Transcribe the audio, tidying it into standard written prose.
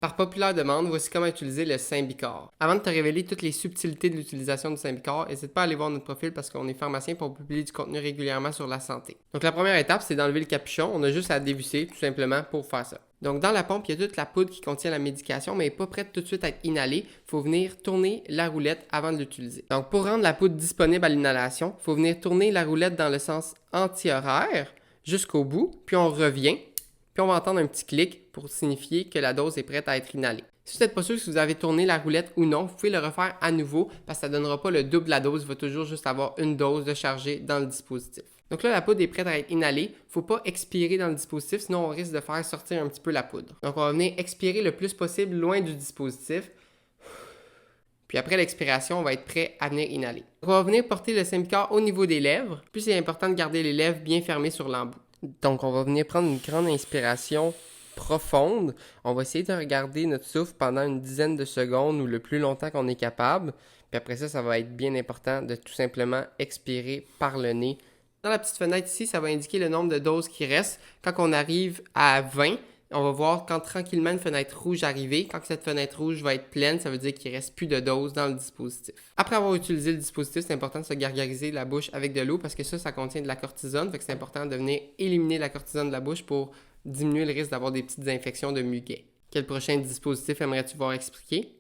Par populaire demande, voici comment utiliser le Symbicort. Avant de te révéler toutes les subtilités de l'utilisation du Symbicort, n'hésite pas à aller voir notre profil parce qu'on est pharmacien pour publier du contenu régulièrement sur la santé. Donc la première étape, c'est d'enlever le capuchon. On a juste à dévisser tout simplement pour faire ça. Donc dans la pompe, il y a toute la poudre qui contient la médication, mais elle n'est pas prête tout de suite à être inhalée. Il faut venir tourner la roulette avant de l'utiliser. Donc pour rendre la poudre disponible à l'inhalation, il faut venir tourner la roulette dans le sens anti-horaire jusqu'au bout, puis on revient. Puis on va entendre un petit clic pour signifier que la dose est prête à être inhalée. Si vous n'êtes pas sûr si vous avez tourné la roulette ou non, vous pouvez le refaire à nouveau parce que ça ne donnera pas le double de la dose, il va toujours juste avoir une dose de chargée dans le dispositif. Donc là, la poudre est prête à être inhalée. Il ne faut pas expirer dans le dispositif, sinon on risque de faire sortir un petit peu la poudre. Donc on va venir expirer le plus possible loin du dispositif. Puis après l'expiration, on va être prêt à venir inhaler. Donc on va venir porter le Symbicort au niveau des lèvres. Puis c'est important de garder les lèvres bien fermées sur l'embout. Donc, on va venir prendre une grande inspiration profonde. On va essayer de regarder notre souffle pendant une dizaine de secondes ou le plus longtemps qu'on est capable. Puis après ça, ça va être bien important de tout simplement expirer par le nez. Dans la petite fenêtre ici, ça va indiquer le nombre de doses qui restent. Quand on arrive à 20, on va voir quand tranquillement une fenêtre rouge arrive. Quand cette fenêtre rouge va être pleine, ça veut dire qu'il ne reste plus de doses dans le dispositif. Après avoir utilisé le dispositif, c'est important de se gargariser la bouche avec de l'eau parce que ça contient de la cortisone. Fait que c'est important de venir éliminer la cortisone de la bouche pour diminuer le risque d'avoir des petites infections de muguet. Quel prochain dispositif aimerais-tu voir expliquer?